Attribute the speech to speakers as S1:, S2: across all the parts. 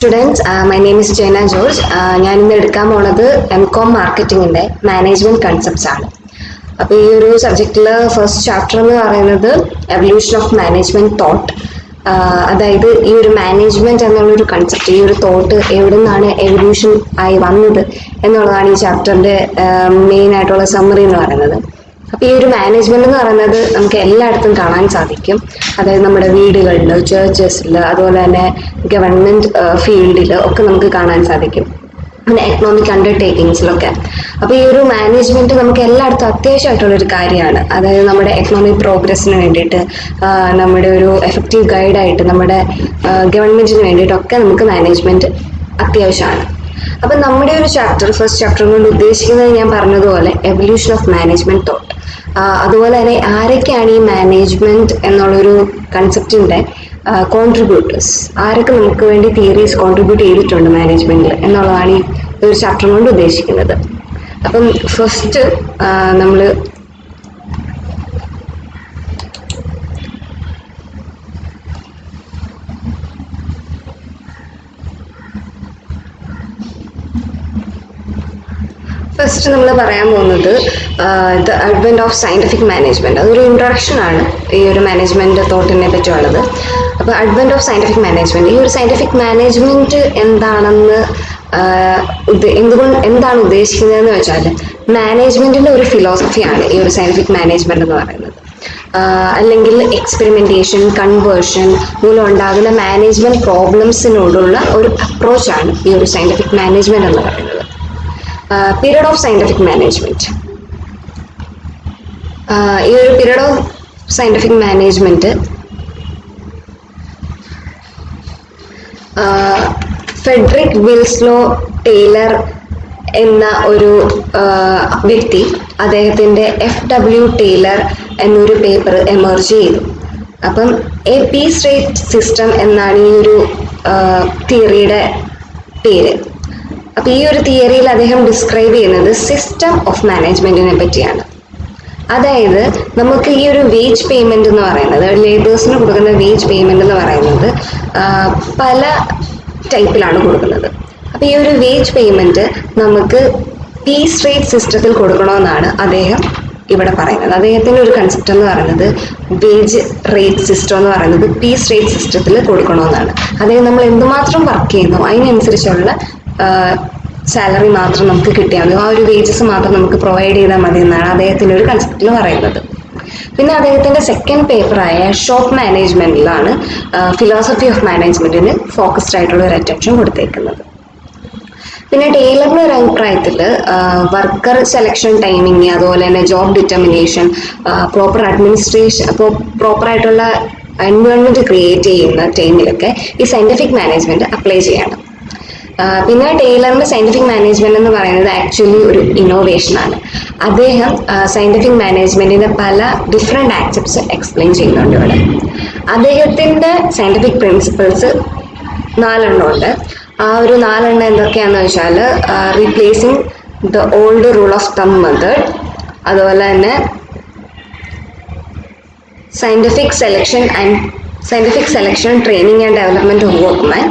S1: Students, my name is Jaina George. ഞാൻ ഇന്ന് എടുക്കാൻ പോണത് MCOM മാർക്കറ്റിംഗിന്റെ മാനേജ്മെന്റ് കൺസെപ്റ്റ്സ് ആണ്. അപ്പോൾ ഈ ഒരു സബ്ജക്റ്റിൽ ഫസ്റ്റ് ചാപ്റ്റർ എന്ന് പറയുന്നത് എവല്യൂഷൻ ഓഫ് മാനേജ്മെന്റ് തോട്ട്. അതായത് ഈ ഒരു മാനേജ്മെന്റ് എന്നുള്ളൊരു കൺസെപ്റ്റ്, ഈ ഒരു തോട്ട് എവിടെ നിന്നാണ് എവല്യൂഷൻ ആയി വന്നത് എന്നുള്ളതാണ് ഈ ചാപ്റ്ററിന്റെ മെയിൻ ആയിട്ടുള്ള സമ്മറി എന്ന് പറയുന്നത്. അപ്പൊ ഈ ഒരു മാനേജ്മെന്റ് എന്ന് പറയുന്നത് നമുക്ക് എല്ലായിടത്തും കാണാൻ സാധിക്കും. അതായത് നമ്മുടെ വീടുകളിൽ, ചേർച്ചസിൽ, അതുപോലെ തന്നെ ഗവൺമെന്റ് ഫീൽഡിൽ ഒക്കെ നമുക്ക് കാണാൻ സാധിക്കും, പിന്നെ എക്കണോമിക് അണ്ടർടേക്കിങ്സിലൊക്കെ. അപ്പൊ ഈ ഒരു മാനേജ്മെന്റ് നമുക്ക് എല്ലായിടത്തും അത്യാവശ്യമായിട്ടുള്ള ഒരു കാര്യമാണ്. അതായത് നമ്മുടെ എക്കണോമിക് പ്രോഗ്രസിന് വേണ്ടിയിട്ട്, നമ്മുടെ ഒരു എഫക്റ്റീവ് ഗൈഡായിട്ട്, നമ്മുടെ ഗവൺമെന്റിന് വേണ്ടിയിട്ടൊക്കെ നമുക്ക് മാനേജ്മെന്റ് അത്യാവശ്യമാണ്. അപ്പൊ നമ്മുടെ ഒരു ഫസ്റ്റ് ചാപ്റ്റർ കൊണ്ട് ഉദ്ദേശിക്കുന്നത് ഞാൻ പറഞ്ഞതുപോലെ എവല്യൂഷൻ ഓഫ് മാനേജ്മെന്റ് തോട്ട്. അതുപോലെ തന്നെ ആരൊക്കെയാണ് ഈ മാനേജ്മെന്റ് എന്നുള്ളൊരു കൺസെപ്റ്റിന്റെ കോൺട്രിബ്യൂട്ടേഴ്സ്, ആരൊക്കെ നമുക്ക് വേണ്ടി തിയറീസ് കോൺട്രിബ്യൂട്ട് ചെയ്തിട്ടുണ്ട് മാനേജ്മെന്റിൽ എന്നുള്ളതാണ് ഈ ഒരു ചാപ്റ്റർ കൊണ്ട് ഉദ്ദേശിക്കുന്നത്. അപ്പം ഫസ്റ്റ് നമ്മൾ പറയാൻ പോകുന്നത് the advent of scientific management. അതൊരു ഇൻട്രൊഡക്ഷൻ ആണ് ഈ ഒരു മാനേജ്മെന്റ് തോട്ടിനെ പറ്റിയുള്ളത്. അപ്പോൾ അഡ്വെന്റ് ഓഫ് സയന്റിഫിക് മാനേജ്മെന്റ്, ഈ ഒരു സയന്റിഫിക് മാനേജ്മെന്റ് എന്താണെന്ന്, എന്താണ് ഉദ്ദേശിക്കുന്നതെന്ന് വെച്ചാൽ മാനേജ്മെന്റിന്റെ ഒരു ഫിലോസഫിയാണ് ഈ ഒരു സയന്റിഫിക് മാനേജ്മെന്റ് എന്ന് പറയുന്നത്. അല്ലെങ്കിൽ എക്സ്പെരിമെന്റേഷൻ, കൺവേർഷൻ മൂലം ഉണ്ടാകുന്ന മാനേജ്മെന്റ് പ്രോബ്ലംസിനോടുള്ള ഒരു അപ്രോച്ചാണ് ഈ ഒരു സയന്റിഫിക് മാനേജ്മെന്റ് എന്ന് പറയുന്നത്. Period of scientific management. ഈ ഒരു period of scientific management Frederick Winslow Taylor എന്ന ഒരു വ്യക്തി, അദ്ദേഹത്തിന്റെ FW ടൈലർ എന്നൊരു പേപ്പർ എമർജ് ചെയ്തു. അപ്പം എ പീസ് റേറ്റ് സിസ്റ്റം എന്നാണ് ഈ ഒരു തിയറിയുടെ പേര്. അപ്പൊ ഈ ഒരു തിയറിയിൽ അദ്ദേഹം ഡിസ്ക്രൈബ് ചെയ്യുന്നത് സിസ്റ്റം ഓഫ് മാനേജ്മെന്റിനെ പറ്റിയാണ്. അതായത് നമുക്ക് ഈ ഒരു വേജ് പേയ്മെന്റ് എന്ന് പറയുന്നത്, ലേബേഴ്സിന് കൊടുക്കുന്ന വേജ് പേയ്മെന്റ് എന്ന് പറയുന്നത് പല ടൈപ്പിലാണ് കൊടുക്കുന്നത്. അപ്പൊ ഈ ഒരു വേജ് പേയ്മെന്റ് നമുക്ക് പീസ് റേറ്റ് സിസ്റ്റത്തിൽ കൊടുക്കണമെന്നാണ് അദ്ദേഹം ഇവിടെ പറയുന്നത്. അദ്ദേഹത്തിന്റെ ഒരു കൺസെപ്റ്റ് എന്ന് പറയുന്നത് വേജ് റേറ്റ് സിസ്റ്റം എന്ന് പറയുന്നത് പീസ് റേറ്റ് സിസ്റ്റത്തിൽ കൊടുക്കണമെന്നാണ്. അതായത് നമ്മൾ എന്തുമാത്രം വർക്ക് ചെയ്യുന്നു അതിനനുസരിച്ചുള്ള സാലറി മാത്രം നമുക്ക് കിട്ടിയാൽ മതി, ആ ഒരു വേജസ് മാത്രം നമുക്ക് പ്രൊവൈഡ് ചെയ്താൽ മതി എന്നാണ് അദ്ദേഹത്തിന്റെ ഒരു കൺസെപ്റ്റിൽ പറയുന്നത്. പിന്നെ അദ്ദേഹത്തിന്റെ സെക്കൻഡ് പേപ്പറായ ഷോപ്പ് മാനേജ്മെന്റിലാണ് ഫിലോസഫി ഓഫ് മാനേജ്മെന്റിന് ഫോക്കസ്ഡ് ആയിട്ടുള്ള ഒരു അറ്റൻഷൻ കൊടുത്തേക്കുന്നത്. പിന്നെ ടൈലറിന്റെ ഒരു അഭിപ്രായത്തിൽ വർക്കർ സെലക്ഷൻ ടൈമിങ്, അതുപോലെ തന്നെ ജോബ് ഡിറ്റർമിനേഷൻ, പ്രോപ്പർ അഡ്മിനിസ്ട്രേഷൻ, പ്രോപ്പറായിട്ടുള്ള എൻവയോൺമെന്റ് ക്രിയേറ്റ് ചെയ്യുന്ന ടൈമിലൊക്കെ ഈ സയന്റിഫിക് മാനേജ്മെന്റ് അപ്ലൈ ചെയ്യണം. പിന്നെ ടൈലറിന്റെ സയന്റിഫിക് മാനേജ്മെന്റ് എന്ന് പറയുന്നത് ആക്ച്വലി ഒരു ഇന്നോവേഷൻ ആണ്. അദ്ദേഹം സയന്റിഫിക് മാനേജ്മെന്റിന്റെ പല ഡിഫറെന്റ് ആസ്പെക്ട്സ് എക്സ്പ്ലെയിൻ ചെയ്യുന്നുണ്ട് ഇവിടെ. അദ്ദേഹത്തിന്റെ സയന്റിഫിക് പ്രിൻസിപ്പിൾസ് 4 ഉണ്ട്. ആ ഒരു 4 എന്തൊക്കെയാന്ന് വെച്ചാൽ replacing the old rule of തം മെത്തേഡ്, അതുപോലെ തന്നെ scientific selection, training and development of workmen.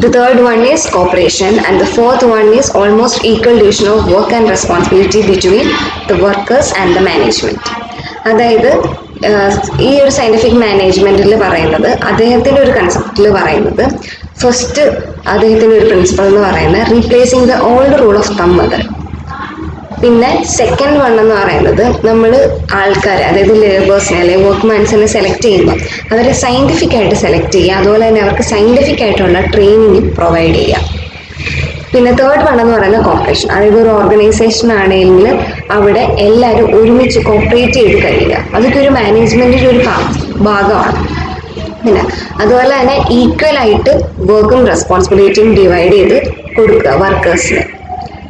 S1: The third one is cooperation, and the fourth one is almost equal division of work and responsibility between the workers and the management. അതായത് ഈ ഒരു scientific മാനേജ്മെന്റിൽ പറയുന്നത്, അദ്ദേഹത്തിന്റെ ഒരു കൺസെപ്റ്റിൽ പറയുന്നത്, first അദ്ദേഹത്തിന്റെ ഒരു പ്രിൻസിപ്പൾ എന്ന് പറയുന്നത് replacing the old rule of തം മെത്തേഡ്. പിന്നെ സെക്കൻഡ് വൺ എന്ന് പറയുന്നത് നമ്മൾ ആൾക്കാരെ, അതായത് ലേബേഴ്സിനെ അല്ലെങ്കിൽ വർക്ക്മാൻസിനെ സെലക്ട് ചെയ്യുമ്പോൾ അവരെ സയന്റിഫിക് ആയിട്ട് സെലക്ട് ചെയ്യുക, അതുപോലെ തന്നെ അവർക്ക് സയന്റിഫിക് ആയിട്ടുള്ള ട്രെയിനിങ് പ്രൊവൈഡ് ചെയ്യുക. പിന്നെ തേർഡ് വൺ എന്ന് പറയുന്നത് കോപ്പറേഷൻ. അതായത് ഒരു ഓർഗനൈസേഷൻ ആണെങ്കിൽ അവിടെ എല്ലാവരും ഒരുമിച്ച് കോപ്പറേറ്റ് ചെയ്ത് കഴിയുക, അതൊക്കെ ഒരു മാനേജ്മെന്റിന്റെ ഒരു ഭാഗമാണ്. പിന്നെ അതുപോലെ തന്നെ ഈക്വൽ ആയിട്ട് വർക്കും റെസ്പോൺസിബിലിറ്റിയും ഡിവൈഡ് ചെയ്ത് കൊടുക്കുക വർക്കേഴ്സിന്.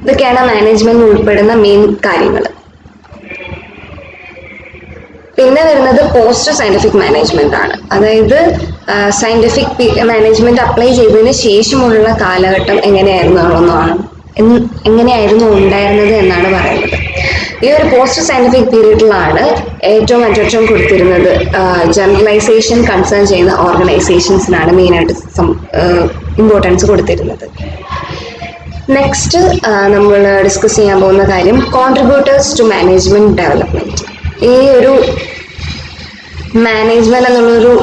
S1: ഇതൊക്കെയാണ് മാനേജ്മെന്റ് ഉൾപ്പെടുന്ന മെയിൻ കാര്യങ്ങൾ. പിന്നെ വരുന്നത് പോസ്റ്റ് സയന്റിഫിക് മാനേജ്മെന്റ് ആണ്. അതായത് സയന്റിഫിക് മാനേജ്മെന്റ് അപ്ലൈ ചെയ്തതിന് ശേഷമുള്ള കാലഘട്ടം എങ്ങനെയായിരുന്നു ഉണ്ടായിരുന്നത് എന്നാണ് പറയുന്നത്. ഈ ഒരു പോസ്റ്റ് സയന്റിഫിക് പീരീഡിലാണ് ഏറ്റവും അറ്റൻഷൻ കൊടുത്തിരുന്നത് ജനറലൈസേഷൻ കൺസേൺ ചെയ്യുന്ന ഓർഗനൈസേഷൻസിനാണ് മെയിനായിട്ട് ഇമ്പോർട്ടൻസ് കൊടുത്തിരുന്നത്. നെക്സ്റ്റ് നമ്മൾ ഡിസ്കസ് ചെയ്യാൻ പോകുന്ന കാര്യം കോൺട്രിബ്യൂട്ടേഴ്സ് ടു മാനേജ്മെന്റ് ഡെവലപ്മെന്റ്. ഈ ഒരു മാനേജ്മെന്റ് എന്നുള്ളൊരു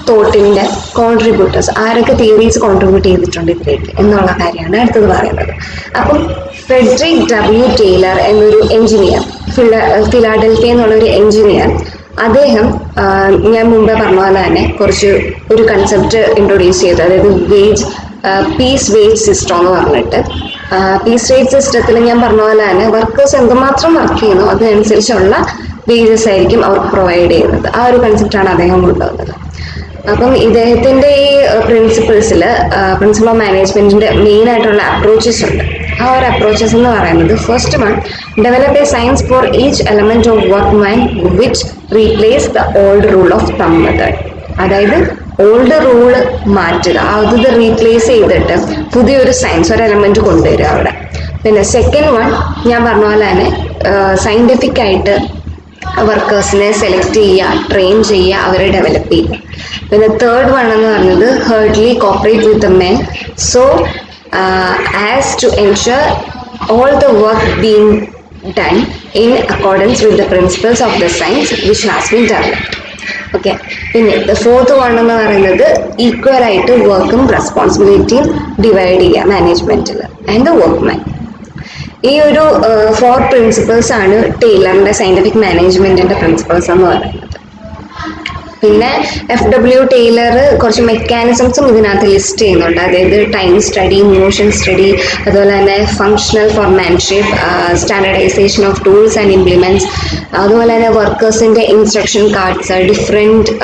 S1: തോട്ടിന്റെ കോൺട്രിബ്യൂട്ടേഴ്സ്, ആരൊക്കെ തിയറീസ് കോൺട്രിബ്യൂട്ട് ചെയ്തിട്ടുണ്ട് ഇതിലേക്ക് എന്നുള്ള കാര്യമാണ് അടുത്തത് പറയുന്നത്. അപ്പം ഫ്രെഡറിക് ഡബ്ല്യു ടൈലർ എന്നൊരു എഞ്ചിനീയർ, ഫിലാഡൽഫിയ എന്നുള്ളൊരു എഞ്ചിനീയർ, അദ്ദേഹം ഞാൻ മുമ്പേ പറഞ്ഞ പോലെ തന്നെ ഒരു കൺസെപ്റ്റ് ഇൻട്രൊഡ്യൂസ് ചെയ്തു, അതായത് പീസ് വേജ് സിസ്റ്റം എന്ന് പറഞ്ഞിട്ട്. പീസ് വേജ് സിസ്റ്റത്തിൽ ഞാൻ പറഞ്ഞ പോലെ തന്നെ വർക്കേഴ്സ് എന്തുമാത്രം വർക്ക് ചെയ്യുന്നു അതിനനുസരിച്ചുള്ള വേജസ് ആയിരിക്കും അവർക്ക് പ്രൊവൈഡ് ചെയ്യുന്നത്. ആ ഒരു കൺസെപ്റ്റാണ് അദ്ദേഹം കൊണ്ടുവന്നത്. അപ്പം ഇദ്ദേഹത്തിന്റെ ഈ പ്രിൻസിപ്പിൾ ഓഫ് മാനേജ്മെന്റിന്റെ മെയിൻ ആയിട്ടുള്ള അപ്രോച്ചസ് ഉണ്ട്. ആ ഒരു അപ്രോച്ചസ് എന്ന് പറയുന്നത്, first one, develop A science for each element of work man which replace the old rule of തം മെത്തേഡ്. അതായത് ഓൾഡ് റൂള് മാറ്റുക, അത് റീപ്ലേസ് ചെയ്തിട്ട് പുതിയൊരു സയൻസ്, ഒരു എലമെന്റ് കൊണ്ടുവരിക അവിടെ. പിന്നെ സെക്കൻഡ് വൺ, ഞാൻ പറഞ്ഞ പോലെ തന്നെ സയന്റിഫിക് ആയിട്ട് വർക്കേഴ്സിനെ സെലക്ട് ചെയ്യുക, ട്രെയിൻ ചെയ്യുക, അവരെ ഡെവലപ്പ് ചെയ്യുക. പിന്നെ തേർഡ് വൺ എന്ന് പറഞ്ഞത് hardly cooperate with the men so as to ensure all the work being done in accordance with the principles of the science which has been developed. Okay. പിന്നെ fourth one എന്ന് പറയുന്നത് equal ആയിട്ട് വർക്കും റെസ്പോൺസിബിലിറ്റിയും divide ചെയ്യുക മാനേജ്മെന്റിൽ and the workman. ഈ ഒരു 4 principles ആണ് ടൈലറിന്റെ സയന്റിഫിക് മാനേജ്മെന്റിന്റെ പ്രിൻസിപ്പിൾസ് എന്ന് പറയുന്നത്. പിന്നെ FW ടൈലർ കുറച്ച് മെക്കാനിസംസും ഇതിനകത്ത് ലിസ്റ്റ് ചെയ്യുന്നുണ്ട്. അതായത് ടൈം സ്റ്റഡി, മോഷൻ സ്റ്റഡി, അതുപോലെ തന്നെ functional foremanship, standardisation of tools and implements, അതുപോലെ തന്നെ വർക്കേഴ്സിന്റെ ഇൻസ്ട്രക്ഷൻ കാർഡ്സ്, ഡിഫറെന്റ്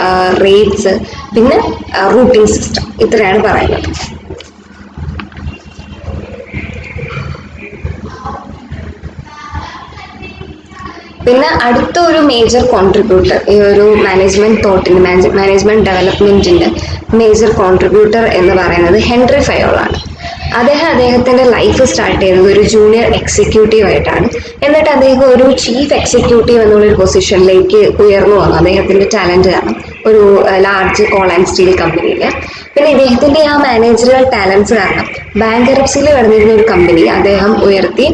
S1: റേറ്റ്സ്, പിന്നെ റൂട്ടിംഗ് സിസ്റ്റം. ഇത്രയാണ് പറയുന്നത്. പിന്നെ അടുത്ത ഒരു മേജർ കോൺട്രിബ്യൂട്ടർ, ഈ ഒരു മാനേജ്മെന്റ് തോട്ടിന്, മാനേജ്മെന്റ് ഡെവലപ്മെന്റിന്റെ മേജർ കോൺട്രിബ്യൂട്ടർ എന്ന് പറയുന്നത് ഹെൻറി ഫയോളാണ്. അദ്ദേഹത്തിന്റെ ലൈഫ് സ്റ്റാർട്ട് ചെയ്യുന്നത് ഒരു ജൂനിയർ എക്സിക്യൂട്ടീവ് ആയിട്ടാണ്. എന്നിട്ട് അദ്ദേഹം ഒരു ചീഫ് എക്സിക്യൂട്ടീവ് എന്നുള്ളൊരു പൊസിഷനിലേക്ക് ഉയർന്നു വന്നു അദ്ദേഹത്തിന്റെ ടാലന്റ് കാരണം, ഒരു ലാർജ് കോൾ ആൻഡ് സ്റ്റീൽ കമ്പനിയിൽ. പിന്നെ ഇദ്ദേഹത്തിന്റെ ആ മാനേജറൽ ടാലൻസ് കാരണം ബാങ്കറപ്സിയിൽ കിടന്നിരുന്ന ഒരു കമ്പനി അദ്ദേഹം ഉയർത്തി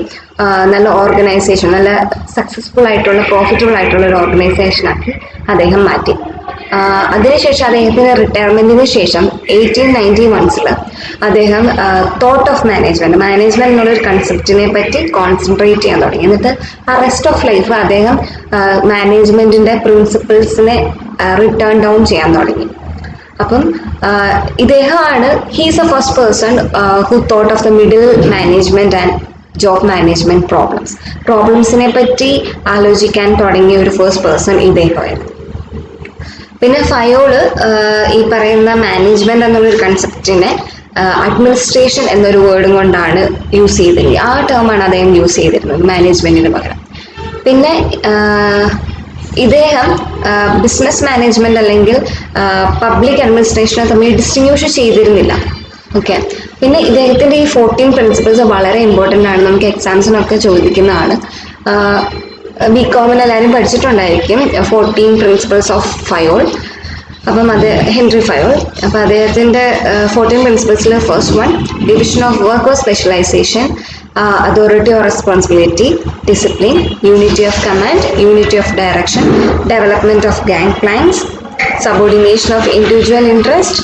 S1: നല്ല ഓർഗനൈസേഷൻ, നല്ല സക്സസ്ഫുൾ ആയിട്ടുള്ള, പ്രോഫിറ്റബിൾ ആയിട്ടുള്ള ഒരു ഓർഗനൈസേഷനാക്കി അദ്ദേഹം മാറ്റി. അതിനുശേഷം അദ്ദേഹത്തിന്റെ റിട്ടയർമെന്റിന് ശേഷം 1891 അദ്ദേഹം തോട്ട് ഓഫ് മാനേജ്മെന്റ് എന്നുള്ളൊരു കൺസെപ്റ്റിനെ പറ്റി കോൺസെൻട്രേറ്റ് ചെയ്യാൻ തുടങ്ങി. എന്നിട്ട് ആ റെസ്റ്റ് ഓഫ് ലൈഫ് അദ്ദേഹം മാനേജ്മെന്റിന്റെ പ്രിൻസിപ്പിൾസിനെ റിട്ടേൺ ഡൗൺ ചെയ്യാൻ തുടങ്ങി. അപ്പം ഇദ്ദേഹമാണ് he's a first person who thought of the middle management and job management പ്രോബ്ലംസിനെ പറ്റി ആലോചിക്കാൻ തുടങ്ങിയ ഒരു ഫസ്റ്റ് പേഴ്സൺ ഇദ്ദേഹമായിരുന്നു. പിന്നെ ഫയോള് ഈ പറയുന്ന മാനേജ്മെന്റ് എന്നുള്ളൊരു കൺസെപ്റ്റിനെ അഡ്മിനിസ്ട്രേഷൻ എന്നൊരു വേർഡും കൊണ്ടാണ് യൂസ് ചെയ്തിരുന്നത്. ആ ടേമാണ് അദ്ദേഹം യൂസ് ചെയ്തിരുന്നത് മാനേജ്മെന്റിന് പകരം. പിന്നെ ഇദ്ദേഹം ബിസിനസ് മാനേജ്മെന്റ് അല്ലെങ്കിൽ പബ്ലിക് അഡ്മിനിസ്ട്രേഷനെ തമ്മിൽ ഡിസ്റ്റിങ്വിഷ് ചെയ്തിരുന്നില്ല. ഓക്കെ. പിന്നെ ഇദ്ദേഹത്തിന്റെ ഈ 14 പ്രിൻസിപ്പിൾസ് വളരെ ഇമ്പോർട്ടൻ്റ് ആണ്, നമുക്ക് എക്സാംസിനൊക്കെ ചോദിക്കുന്നതാണ്. ബികോമിന് എല്ലാവരും പഠിച്ചിട്ടുണ്ടായിരിക്കും 14 പ്രിൻസിപ്പിൾസ് ഓഫ് ഫയോൾ. അപ്പം അത് ഹെൻറി ഫയോൾ. അപ്പം അദ്ദേഹത്തിന്റെ 14 പ്രിൻസിപ്പിൾസിൽ first one, division of work or specialisation, authority or responsibility, discipline, unity of command, unity of direction, development of gang plans, subordination of individual interest,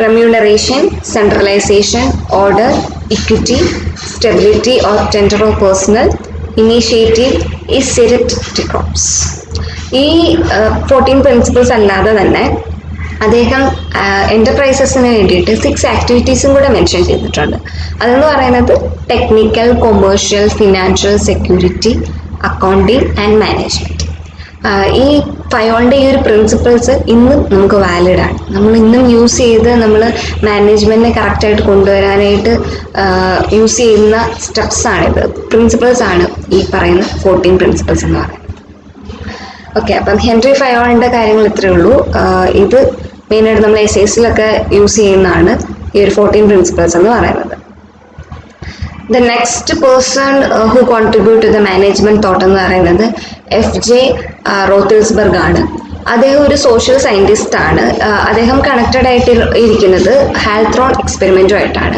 S1: remuneration, centralization, order, equity, stability or tender of personnel, initiative, spirit, crops. ഈ 14 principles അല്ലാതെ തന്നെ അദ്ദേഹം എന്റർപ്രൈസസിന് വേണ്ടിയിട്ട് 6 ആക്ടിവിറ്റീസും കൂടെ mention ചെയ്തിട്ടുണ്ട്. അതെന്ന് പറയുന്നത് technical, commercial, financial, security, accounting and management. ഈ ഫയോളിന്റെ ഈ ഒരു പ്രിൻസിപ്പിൾസ് ഇന്നും നമുക്ക് വാലിഡ് ആണ്. നമ്മൾ ഇന്നും യൂസ് ചെയ്ത് നമ്മൾ മാനേജ്മെന്റിനെ കറക്റ്റായിട്ട് കൊണ്ടുവരാനായിട്ട് യൂസ് ചെയ്യുന്ന സ്റ്റെപ്സ് ആണിത്, പ്രിൻസിപ്പിൾസ് ആണ് ഈ പറയുന്ന 14 പ്രിൻസിപ്പിൾസ് എന്ന് പറയുന്നത്. ഓക്കെ. അപ്പം ഹെൻറി ഫയോളിന്റെ കാര്യങ്ങൾ ഇത്രയേ ഉള്ളൂ. ഇത് മെയിനായിട്ട് നമ്മൾ എസ്സേസിലൊക്കെ യൂസ് ചെയ്യുന്നതാണ് ഈ ഒരു 14 പ്രിൻസിപ്പിൾസ് എന്ന് പറയുന്നത്. The next person who contribute to the management thought എന്ന് പറയുന്നത് FJ റോത്തിൽസ്ബർഗ് ആണ്. അദ്ദേഹം ഒരു സോഷ്യൽ സയന്റിസ്റ്റ് ആണ്. അദ്ദേഹം കണക്റ്റഡ് ആയിട്ട് ഇരിക്കുന്നത് ഹാൽത്രോൺ എക്സ്പെരിമെന്റുമായിട്ടാണ്.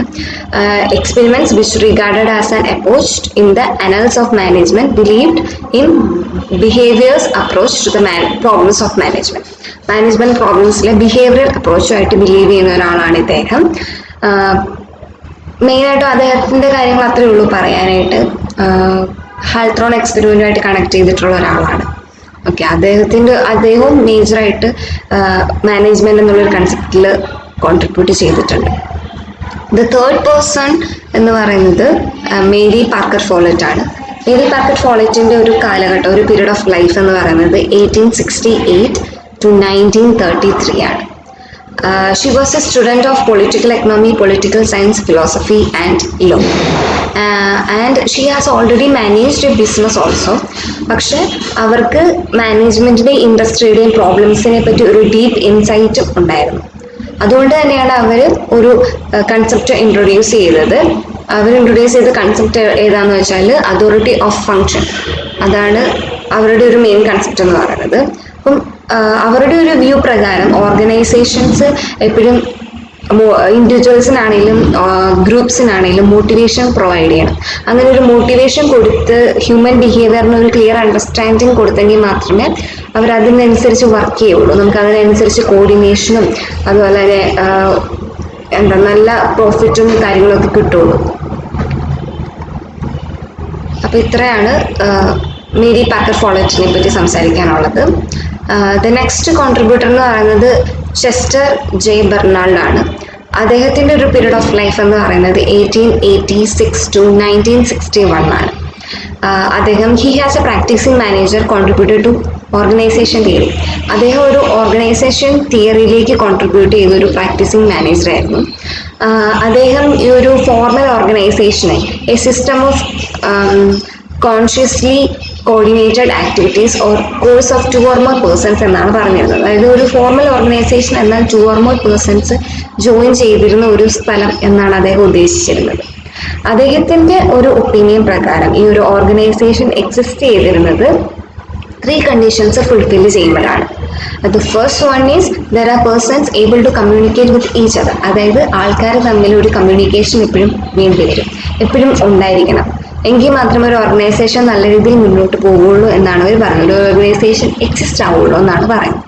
S1: Experiments which regarded as an epoch in the annals of management believed in behaviours approach to the problems of management പ്രോബ്ലംസിലെ ബിഹേവിയറൽ അപ്രോച്ചുമായിട്ട് ബിലീവ് ചെയ്യുന്ന ഒരാളാണ് ഇദ്ദേഹം. മെയിനായിട്ടും അദ്ദേഹത്തിന്റെ കാര്യങ്ങൾ അത്രയേ ഉള്ളൂ പറയാനായിട്ട്. ഹാൽത്രോൺ എക്സ്പെരിമെന്റുമായിട്ട് കണക്ട് ചെയ്തിട്ടുള്ള ഒരാളാണ്. ഓക്കെ, അദ്ദേഹവും മേജറായിട്ട് മാനേജ്മെന്റ് എന്നുള്ളൊരു കൺസെപ്റ്റിൽ കോൺട്രിബ്യൂട്ട് ചെയ്തിട്ടുണ്ട്. ദ തേർഡ് പേഴ്സൺ എന്ന് പറയുന്നത് മേരി പാർക്കർ ഫോളറ്റ് ആണ്. മേരി പാർക്കർ ഫോളറ്റിന്റെ ഒരു കാലഘട്ടം, ഒരു പീരീഡ് ഓഫ് ലൈഫ് എന്ന് പറയുന്നത് 1868 to 1933 ആണ്. She was a student of political economy, political science, philosophy and law. And she has already managed a business also. പക്ഷെ അവർക്ക് മാനേജ്മെന്റിന്റെ ഇൻഡസ്ട്രിയുടെയും പ്രോബ്ലംസിനെ പറ്റി ഒരു ഡീപ്പ് ഇൻസൈറ്റ് ഉണ്ടായിരുന്നു. അതുകൊണ്ട് തന്നെയാണ് അവർ ഒരു കൺസെപ്റ്റ് ഇൻട്രൊഡ്യൂസ് ചെയ്തത്. അവർ ഇൻട്രൊഡ്യൂസ് ചെയ്ത കൺസെപ്റ്റ് ഏതാന്ന് വെച്ചാൽ അതോറിറ്റി ഓഫ് ഫങ്ഷൻ. അതാണ് അവരുടെ ഒരു മെയിൻ കൺസെപ്റ്റ് എന്ന് പറയുന്നത്. അപ്പം അവരുടെ ഒരു വ്യൂ പ്രകാരം ഓർഗനൈസേഷൻസ് എപ്പോഴും ഇൻഡിവിജ്വൽസിനാണെങ്കിലും ഗ്രൂപ്പ്സിനാണെങ്കിലും മോട്ടിവേഷൻ പ്രൊവൈഡ് ചെയ്യണം. അങ്ങനെ ഒരു മോട്ടിവേഷൻ കൊടുത്ത് ഹ്യൂമൻ ബിഹേവിയറിന് ഒരു ക്ലിയർ അണ്ടർസ്റ്റാൻഡിങ് കൊടുത്തെങ്കിൽ മാത്രമേ അവരതിനനുസരിച്ച് വർക്ക് ചെയ്യുള്ളൂ. നമുക്ക് അതിനനുസരിച്ച് കോർഡിനേഷനും അതുപോലെ തന്നെ നല്ല പ്രോഫിറ്റും കാര്യങ്ങളൊക്കെ കിട്ടുള്ളൂ. അപ്പൊ ഇത്രയാണ് മേരി പാക്കർ ഫോളറ്റിനെ പറ്റി സംസാരിക്കാനുള്ളത്. ദ നെക്സ്റ്റ് കോൺട്രിബ്യൂട്ടർ എന്ന് പറയുന്നത് ചെസ്റ്റർ ജെ ബെർണാൾഡ് ആണ്. അദ്ദേഹത്തിന്റെ ഒരു പീരീഡ് ഓഫ് ലൈഫ് എന്ന് പറയുന്നത് 1886 to 1961 ആണ്. അദ്ദേഹം has a practising manager contributed to organisation theory. അദ്ദേഹം ഒരു ഓർഗനൈസേഷൻ തിയറിയിലേക്ക് കോൺട്രിബ്യൂട്ട് ചെയ്ത ഒരു പ്രാക്ടീസിങ് മാനേജർ ആയിരുന്നു. അദ്ദേഹം ഈ ഒരു ഫോർമൽ ഓർഗനൈസേഷനെ A system of consciously coordinated activities or course of 2 or more persons എന്നാണ് പറഞ്ഞിരുന്നത്. അതായത് ഒരു ഫോർമൽ ഓർഗനൈസേഷൻ എന്നാൽ 2 or more persons ജോയിൻ ചെയ്തിരുന്ന ഒരു സ്ഥലം എന്നാണ് അദ്ദേഹം ഉദ്ദേശിച്ചിരുന്നത്. അദ്ദേഹത്തിന്റെ ഒരു ഒപ്പീനിയൻ പ്രകാരം ഈ ഒരു ഓർഗനൈസേഷൻ എക്സിസ്റ്റ് ചെയ്തിരുന്നത് 3 conditions ഫുൾഫിൽ ചെയ്യുമ്പോഴാണ്. The first one is there are persons able to communicate with each other. അതായത് ആൾക്കാർ തമ്മിൽ ഒരു കമ്മ്യൂണിക്കേഷൻ എപ്പോഴും വേണ്ടി വരും, എപ്പോഴും ഉണ്ടായിരിക്കണം. എങ്കിൽ മാത്രമേ ഒരു ഓർഗനൈസേഷൻ നല്ല രീതിയിൽ മുന്നോട്ട് പോവുള്ളൂ എന്നാണ് അവർ പറയുന്നത്. ഒരു ഓർഗനൈസേഷൻ എക്സിസ്റ്റ് ആവുള്ളൂ എന്നാണ് പറയുന്നത്.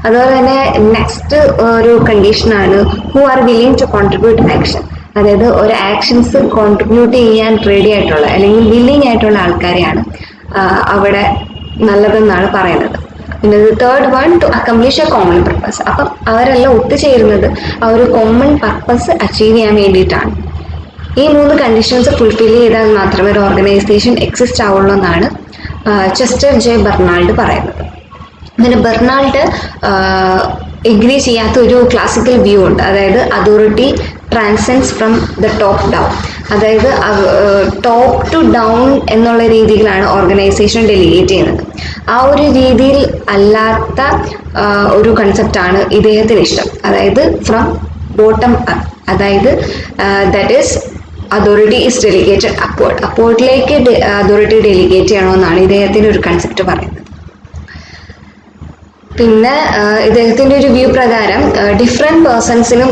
S1: അതുപോലെ തന്നെ നെക്സ്റ്റ് ഒരു കണ്ടീഷനാണ് who are willing to contribute action. അതായത് ഒരു ആക്ഷൻസ് കോൺട്രിബ്യൂട്ട് ചെയ്യാൻ റെഡി ആയിട്ടുള്ള അല്ലെങ്കിൽ വില്ലിങ് ആയിട്ടുള്ള ആൾക്കാരെയാണ് അവിടെ നല്ലതെന്നാണ് പറയുന്നത്. പിന്നെ third one two accomplish A common purpose. അപ്പം അവരെല്ലാം ഒത്തുചേരുന്നത് ആ ഒരു കോമൺ പർപ്പസ് അച്ചീവ് ചെയ്യാൻ വേണ്ടിയിട്ടാണ്. ഈ 3 കണ്ടീഷൻസ് ഫുൾഫിൽ ചെയ്താൽ മാത്രമേ ഒരു ഓർഗനൈസേഷൻ എക്സിസ്റ്റ് ആവുള്ളൂ എന്നാണ് ചെസ്റ്റർ ജെ ബെർണാൾഡ് പറയുന്നത്. അങ്ങനെ ബെർണാൾഡ് എഗ്രി ചെയ്യാത്ത ഒരു ക്ലാസിക്കൽ വ്യൂ ഉണ്ട്. അതായത് authority transcends from the top down. അതായത് ടോപ്പ് ടു ഡൗൺ എന്നുള്ള രീതിയിലാണ് ഓർഗനൈസേഷൻ ഡെലിഗേറ്റ് ചെയ്യുന്നത്. ആ ഒരു രീതിയിൽ അല്ലാത്ത ഒരു കൺസെപ്റ്റാണ് ഇദ്ദേഹത്തിന് ഇഷ്ടം. അതായത് ഫ്രം ബോട്ടം അപ്പ്. അതായത് that is authority is delegated upward. അപ്വേർഡിലേക്ക് അതോറിറ്റി ഡെലിഗേറ്റ് ചെയ്യണമെന്നാണ് ഇദ്ദേഹത്തിൻ്റെ ഒരു കൺസെപ്റ്റ് പറയുന്നത്. പിന്നെ ഇദ്ദേഹത്തിൻ്റെ ഒരു വ്യൂ പ്രകാരം ഡിഫറെൻറ്റ് പേഴ്സൺസിനും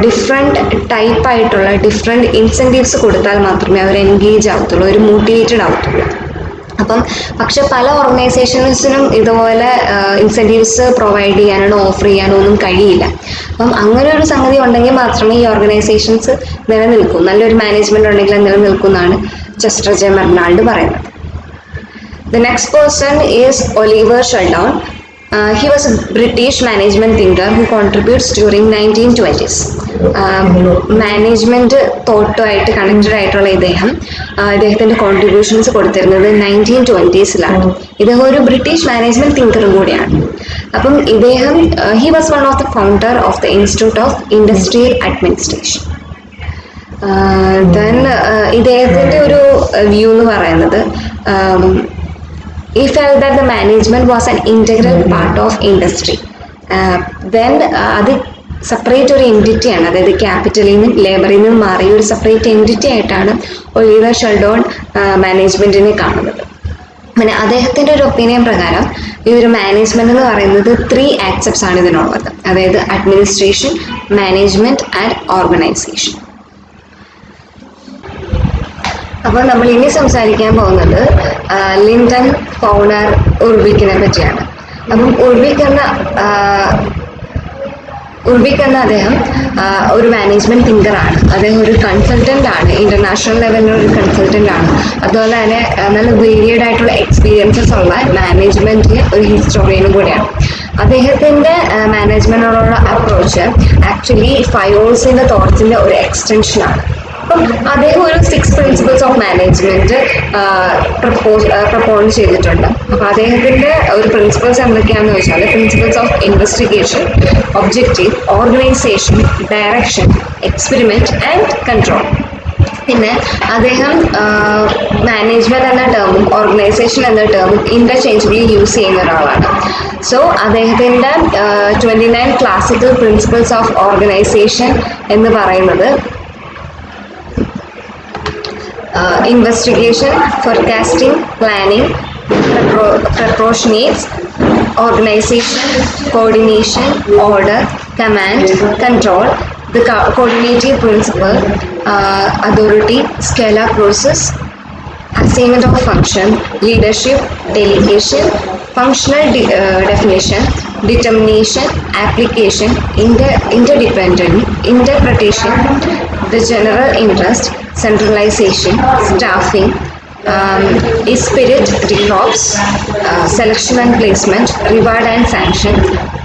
S1: ഡിഫറെൻറ്റ് ടൈപ്പായിട്ടുള്ള ഡിഫറെൻറ്റ് ഇൻസെൻറ്റീവ്സ് കൊടുത്താൽ മാത്രമേ അവർ എൻഗേജ് ആവത്തുള്ളൂ, ഒരു മോട്ടിവേറ്റഡ് ആവത്തുള്ളൂ. അപ്പം പക്ഷെ പല ഓർഗനൈസേഷൻസിനും ഇതുപോലെ ഇൻസെൻറ്റീവ്സ് പ്രൊവൈഡ് ചെയ്യാനോ ഓഫർ ചെയ്യാനോ ഒന്നും കഴിയില്ല. അപ്പം അങ്ങനെ ഒരു സംഗതി ഉണ്ടെങ്കിൽ മാത്രമേ ഈ ഓർഗനൈസേഷൻസ് നിലനിൽക്കൂ, നല്ലൊരു മാനേജ്മെന്റ് ഉണ്ടെങ്കിൽ നിലനിൽക്കും എന്നാണ് ചെസ്റ്റർ ജെ ബെർണാൾഡ് പറയുന്നത്. The next person is Oliver Sheldon. He was a British management thinker who contributes during 1920s. Management തോട്ടുമായിട്ട് കണക്റ്റഡ് ആയിട്ടുള്ള ഇദ്ദേഹത്തിന്റെ കോൺട്രിബ്യൂഷൻസ് കൊടുത്തിരുന്നത് 1920s. ഇദ്ദേഹം ഒരു ബ്രിട്ടീഷ് മാനേജ്മെന്റ് തിങ്കറും കൂടിയാണ്. അപ്പം ഇദ്ദേഹം he was one of the founder of the institute of industrial administration. Then ഇദ്ദേഹത്തിന്റെ ഒരു വ്യൂ എന്ന് പറയുന്നത് he felt that the management was an integral part of industry. Then അത് സെപ്പറേറ്റ് ഒരു എൻറ്റിറ്റിയാണ്. അതായത് ക്യാപിറ്റലിൽ നിന്നും ലേബറിൽ നിന്നും മാറിയ ഒരു സെപ്പറേറ്റ് എൻറ്റിറ്റി ആയിട്ടാണ് ഒലിവർ ഷെൽഡോൺ മാനേജ്മെന്റിനെ കാണുന്നത്. പിന്നെ അദ്ദേഹത്തിൻ്റെ ഒരു ഒപ്പീനിയൻ പ്രകാരം ഈ ഒരു മാനേജ്മെന്റ് എന്ന് പറയുന്നത് 3 ആക്സെപ്റ്റ്സ് ആണ് ഇതിനുള്ളത്. അതായത് അഡ്മിനിസ്ട്രേഷൻ, മാനേജ്മെന്റ് ആൻഡ് ഓർഗനൈസേഷൻ. അപ്പോൾ നമ്മൾ ഇനി സംസാരിക്കാൻ പോകുന്നത് ലിൻഡൻ ഫൗണർ ഉർവിക്കിനെ പറ്റിയാണ്. അപ്പം ഉർവിക് എന്ന അദ്ദേഹം ഒരു മാനേജ്മെന്റ് തിങ്കറാണ്. അദ്ദേഹം ഒരു കൺസൾട്ടന്റ് ആണ്, ഇന്റർനാഷണൽ ലെവലിൽ ഒരു കൺസൾട്ടന്റ് ആണ്. അതുപോലെ തന്നെ നല്ല വേരിയഡ് ആയിട്ടുള്ള എക്സ്പീരിയൻസസ് ഉള്ള മാനേജ്മെന്റിലെ ഒരു ഹിസ്റ്റോറിയനും കൂടിയാണ്. അദ്ദേഹത്തിന്റെ മാനേജ്മെന്റിനോടുള്ള അപ്രോച്ച് ആക്ച്വലി ഫയോൾസിന്റെ തോട്ട്സിന്റെ ഒരു എക്സ്റ്റൻഷനാണ്. അപ്പം അദ്ദേഹം ഒരു 6 പ്രിൻസിപ്പിൾസ് ഓഫ് മാനേജ്മെന്റ് പ്രപ്പോസ് ചെയ്തിട്ടുണ്ട്. അപ്പൊ അദ്ദേഹത്തിന്റെ ഒരു പ്രിൻസിപ്പിൾസ് എന്തൊക്കെയാണെന്ന് വെച്ചാൽ principles of investigation, objective, organisation, direction, experiment and control. പിന്നെ അദ്ദേഹം മാനേജ്മെന്റ് എന്ന ടേമും ഓർഗനൈസേഷൻ എന്ന ടേമും ഇന്റർചേഞ്ചബിളി യൂസ് ചെയ്യുന്ന ഒരാളാണ്. സോ അദ്ദേഹത്തിന്റെ 29 ക്ലാസിക്കൽ പ്രിൻസിപ്പിൾസ് ഓഫ് ഓർഗനൈസേഷൻ എന്ന് പറയുന്നത് investigation, forecasting, planning, proportionate, organization, coordination, order, command, control, the coordinative principle, authority, scalar process, assignment of function, leadership, delegation, functional definition, determination, application, interdependent, interpretation, the general interest, centralization, staffing, spirit, recrops, selection and placement, reward and sanction,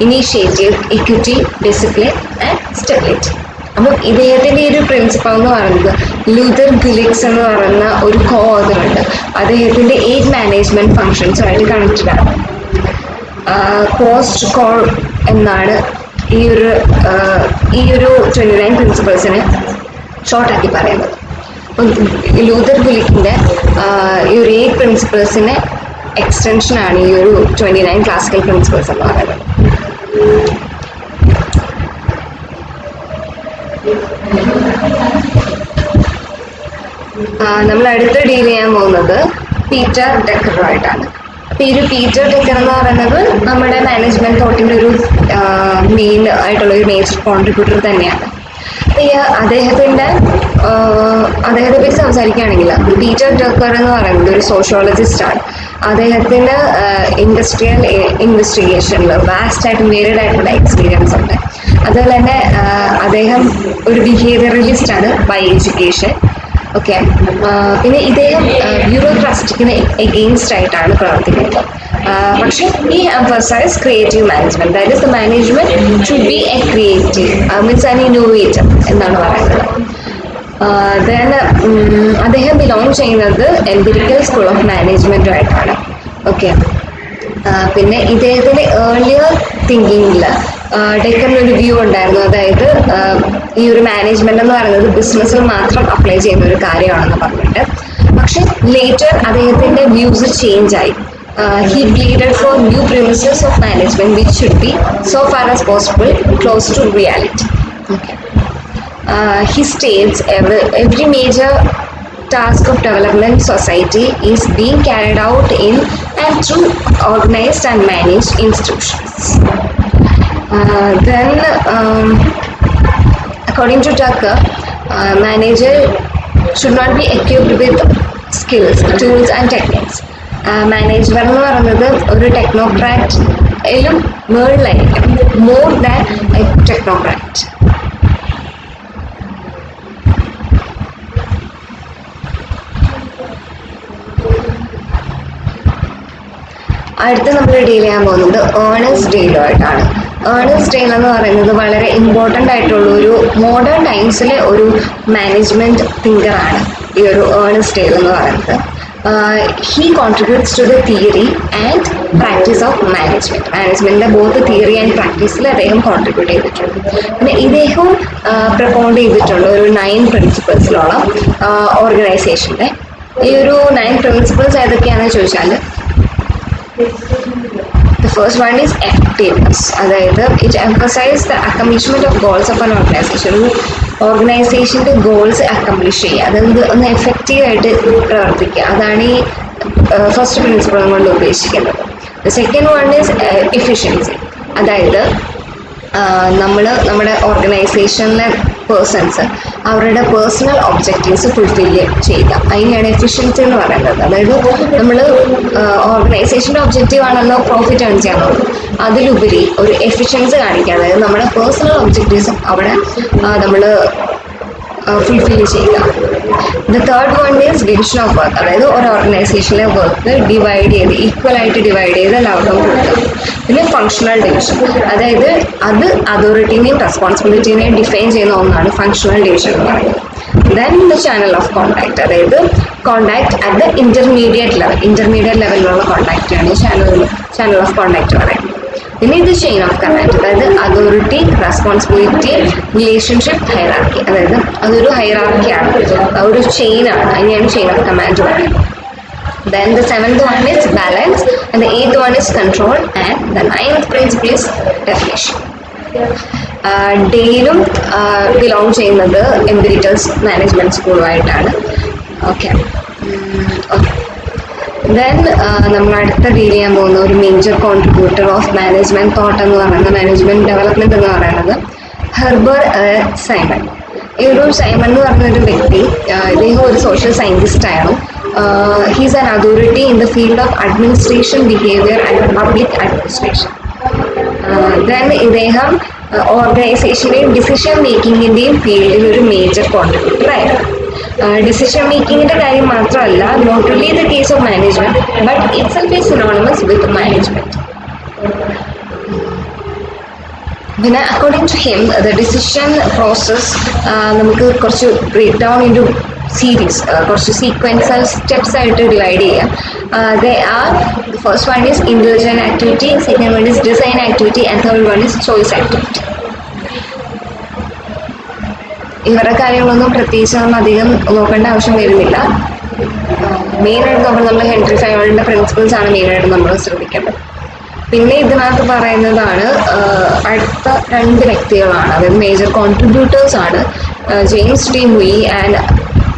S1: initiative, equity, discipline and stability. അപ്പം ഇദ്ദേഹത്തിൻ്റെ ഒരു principal എന്ന് പറയുന്നത് Luther ഗിലിക്സ് എന്ന് പറയുന്ന ഒരു കോ author ഉണ്ട്. അദ്ദേഹത്തിൻ്റെ 8 മാനേജ്മെന്റ് ഫങ്ഷൻസുമായിട്ട് കണക്റ്റഡ് ആണ്. പോസ്റ്റ് കോൾ എന്നാണ് ഈ ഒരു 29 പ്രിൻസിപ്പിൾസിനെ ഷോർട്ടാക്കി പറയുന്നത്. അപ്പം ലൂതർ ഗിലിക്കിൻ്റെ ഈ ഒരു 8 പ്രിൻസിപ്പിൾസിൻ്റെ എക്സ്റ്റൻഷനാണ് ഈ ഒരു 29 ക്ലാസിക്കൽ പ്രിൻസിപ്പിൾസ് എന്ന് പറയുന്നത്. നമ്മൾ അടുത്ത് ഡീൽ ചെയ്യാൻ പോകുന്നത് പീറ്റർ ഡെക്കറുമായിട്ടാണ്. അപ്പോൾ ഈ ഒരു പീറ്റർ ഡെക്കർ എന്ന് പറയുന്നത് നമ്മുടെ മാനേജ്മെന്റ് തോട്ടിൻ്റെ ഒരു മെയിൻ ആയിട്ടുള്ള ഒരു മേജർ കോൺട്രിബ്യൂട്ടർ തന്നെയാണ്. അദ്ദേഹത്തെ പറ്റി സംസാരിക്കുകയാണെങ്കിൽ പീറ്റർ ഡെക്കർ എന്ന് പറയുന്നത് ഒരു സോഷ്യോളജിസ്റ്റ് ആണ്. അദ്ദേഹത്തിൻ്റെ ഇൻഡസ്ട്രിയൽ ഇൻവെസ്റ്റിഗേഷനിൽ വാസ്റ്റ് ആയിട്ട് വേരിയഡ് ആയിട്ടുള്ള എക്സ്പീരിയൻസ് ഉണ്ട്. അതുപോലെ തന്നെ അദ്ദേഹം ഒരു ബിഹേവിയറലിസ്റ്റ് ആണ് ബൈ എഡ്യൂക്കേഷൻ. ഓക്കെ, പിന്നെ ഇദ്ദേഹം ബ്യൂറോക്രാറ്റിക്കിന് എഗെയിൻസ്റ്റ് ആയിട്ടാണ് പ്രവർത്തിക്കുന്നത്. പക്ഷേ ഈ emphasize creative management, that is the management should be a creative, means an innovator എന്നാണ് പറയുന്നത്. then അദ്ദേഹം ബിലോങ് ചെയ്യുന്നത് എംപിരിക്കൽ സ്കൂൾ ഓഫ് മാനേജ്മെന്റുമായിട്ടാണ്. ഓക്കെ, പിന്നെ ഇദ്ദേഹത്തിന്റെ ഏർലിയർ തിങ്കിങ്ങിൽ ഡെക്കറിന് ഒരു വ്യൂ ഉണ്ടായിരുന്നു. അതായത് ഈ ഒരു മാനേജ്മെന്റ് എന്ന് പറയുന്നത് ബിസിനസ്സിൽ മാത്രം അപ്ലൈ ചെയ്യുന്ന ഒരു കാര്യമാണെന്ന് പറഞ്ഞിട്ട്. പക്ഷെ ലേറ്റർ അദ്ദേഹത്തിന്റെ വ്യൂസ് ചേഞ്ച് ആയി. He pleaded for new premises of management which should be so far as possible close to reality. Okay. He states every major task of development society is being carried out in and through organized and managed institutions. Then according to Tucker, manager should not be equipped with skills, tools and techniques. Manager എന്ന് പറയുന്നത് ഒരു ടെക്നോക്രാറ്റിലും മേളിലായിരിക്കും, more than A technocrat. അടുത്ത് നമ്മൾ deal ചെയ്യാൻ പോകുന്നത് Ernest ഡെയ്ലോ ആയിട്ടാണ്. Ernest ഡെയ്ലോ എന്ന് പറയുന്നത് വളരെ ഇമ്പോർട്ടൻ്റ് ആയിട്ടുള്ള ഒരു മോഡേൺ ടൈംസിലെ ഒരു മാനേജ്മെന്റ് തിങ്കറാണ് ഈ ഒരു ഏർണസ്റ്റ് ഡെയ്ലോ എന്ന് പറയുന്നത്. He contributes to the theory and practice of management. മാനേജ്മെന്റിന്റെ ബോത്ത് തിയറി ആൻഡ് പ്രാക്ടീസിൽ അദ്ദേഹം കോൺട്രിബ്യൂട്ട് ചെയ്തിട്ടുണ്ട്. പിന്നെ ഇദ്ദേഹം പ്രൊപ്പോണ്ട് ചെയ്തിട്ടുണ്ട് ഒരു 9 പ്രിൻസിപ്പിൾസിലുള്ള ഓർഗനൈസേഷൻ്റെ. ഈ ഒരു 9 പ്രിൻസിപ്പിൾസ് ഏതൊക്കെയാണെന്ന് ചോദിച്ചാൽ the first one is effectiveness. അതായത് it emphasizes the accomplishment of goals of an organization. ഒരു ഓർഗനൈസേഷൻ്റെ ഗോൾസ് അക്കംപ്ലിഷ് ചെയ്യുക, അതായത് ഒന്ന് എഫക്റ്റീവായിട്ട് പ്രവർത്തിക്കുക, അതാണ് ഈ ഫസ്റ്റ് പ്രിൻസിപ്പിൾ കൊണ്ട് ഉദ്ദേശിക്കുന്നത്. Second one is efficiency. അതായത് നമ്മുടെ ഓർഗനൈസേഷനിലെ പേഴ്സൺസ് അവരുടെ പേഴ്സണൽ ഒബ്ജക്റ്റീവ്സ് ഫുൾഫിൽ ചെയ്യുക, അതിനെയാണ് എഫിഷ്യൻസി എന്ന് പറയുന്നത്. അതായത് നമ്മൾ ഓർഗനൈസേഷൻ്റെ ഒബ്ജക്റ്റീവ് ആണല്ലോ പ്രോഫിറ്റ് ഏൺ ചെയ്യാനുള്ളത്, അതിലുപരി ഒരു എഫിഷ്യൻസി കാണിക്കുക, അതായത് നമ്മുടെ പേഴ്സണൽ ഒബ്ജക്റ്റീവ്സും അവിടെ നമ്മൾ ഫുൾഫിൽ ചെയ്യുക. The third one is division of work. അതായത് ഒരു ഓർഗനൈസേഷനിലെ വർക്ക് ഈക്വലായിട്ട് ഡിവൈഡ് ചെയ്ത് എല്ലാവർക്കും കൊടുക്കുക. പിന്നെ ഫങ്ഷണൽ ഡിവിഷൻ, അതായത് അത് അതോറിറ്റിനെയും റെസ്പോൺസിബിലിറ്റിനെയും ഡിഫൈൻ ചെയ്യുന്ന ഒന്നാണ് ഫങ്ഷണൽ ഡിവിഷൻ എന്ന് പറയുന്നത്. Then the channel of contact, അതായത് കോണ്ടാക്ട് അറ്റ് ദ ഇന്റർമീഡിയറ്റ് ലെവലിലുള്ള കോണ്ടാക്റ്റാണ് ചാനൽ ഓഫ് കോണ്ടാക്ട് പറയുന്നത്. പിന്നെ ഇത് ചെയിൻ ഓഫ് കമാൻഡ്, അതായത് അതോറിറ്റി, റെസ്പോൺസിബിലിറ്റി, റിലേഷൻഷിപ്പ്, ഹൈറാർക്കി. അതായത് അതൊരു ഹൈറാർക്കിയാണ്, ഒരു ചെയിനാണ്, അതിനെയാണ് ചെയിൻ ഓഫ് കമാൻഡ് പറയുന്നത്. Then the seventh one is balance, and the eighth one is control, and the ninth principle is definition. ഡെയിലും ബിലോങ് ചെയ്യുന്നത് എംപിരിക്കൽസ് മാനേജ്മെന്റ് സ്കൂളുമായിട്ടാണ്. Okay. Then നമ്മൾ അടുത്ത ഡീൽ ചെയ്യാൻ പോകുന്ന ഒരു major contributor of management thought എന്ന് പറയുന്നത്, മാനേജ്മെന്റ് ഡെവലപ്മെന്റ് എന്ന് പറയുന്നത് ഹെർബർട്ട് സൈമൺ. ഈ ഒരു സൈമൺ എന്ന് പറഞ്ഞൊരു വ്യക്തി, ഇദ്ദേഹം ഒരു സോഷ്യൽ സയന്റിസ്റ്റ് ആയിരുന്നു. He is an authority in the field of administration, behavior and public administration. Then ഇദ്ദേഹം ഓർഗനൈസേഷനെയും ഡിസിഷൻ മേക്കിങ്ങിൻ്റെയും ഫീൽഡിൽ ഒരു മേജർ കോൺട്രിബ്യൂട്ടർ ആയിരുന്നു. ഡിസിഷൻ മേക്കിങ്ങിൻ്റെ കാര്യം മാത്രമല്ല, not only the case of management but itself is synonymous with management. പിന്നെ according to him the decision process നമുക്ക് കുറച്ച് break down into series, കുറച്ച് സീക്വൻസൽ സ്റ്റെപ്സ് ആയിട്ട് ഡിവൈഡ് ചെയ്യാം. First one is intelligent activity, second one is design activity, and third one is choice activity. ഇവരുടെ കാര്യങ്ങളൊന്നും പ്രത്യേകിച്ച് നമ്മൾ അധികം നോക്കേണ്ട ആവശ്യം വരുന്നില്ല. മെയിനായിട്ട് നമ്മൾ ഹെൻറി ഫൈവളിൻ്റെ പ്രിൻസിപ്പിൾസ് ആണ് മെയിനായിട്ട് നമ്മൾ ശ്രദ്ധിക്കേണ്ടത്. പിന്നെ ഇതിനകത്ത് പറയുന്നതാണ് അടുത്ത രണ്ട് വ്യക്തികളാണ്, അതായത് മേജർ കോൺട്രിബ്യൂട്ടേഴ്സ് ആണ്, James T Mooney and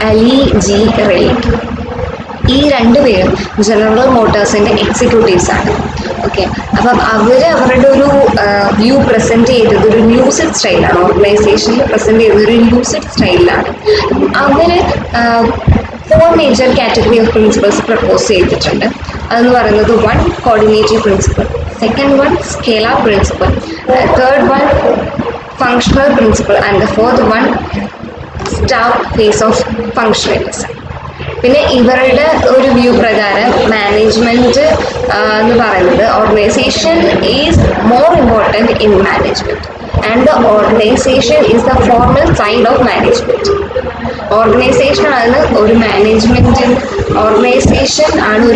S1: Ali G റെയ്റ്റ്. ഈ രണ്ടുപേരും ജനറൽ മോട്ടോഴ്സിൻ്റെ എക്സിക്യൂട്ടീവ്സ് ആണ്. ഓക്കെ. അപ്പം അവരുടെ ഒരു വ്യൂ പ്രസൻറ്റ് ചെയ്തത് ഒരു ലൂസിഡ് സ്റ്റൈലാണ്, ഓർഗനൈസേഷനിൽ പ്രസൻറ്റ് ചെയ്തത് ഒരു ലൂസിഡ് സ്റ്റൈലിലാണ്. അവർ 4 major category of principles propose ചെയ്തിട്ടുണ്ട്. അതെന്ന് പറയുന്നത് 1 coordinative principle, second one scalar principle, third one functional principle, and the fourth one star phase of functionalism. പിന്നെ ഇവരുടെ ഒരു വ്യൂ പ്രകാരം മാനേജ്മെന്റ് എന്ന് പറയുന്നത് organisation is more important in management and the organisation is the formal side of management. Organisation ആണ് ഒരു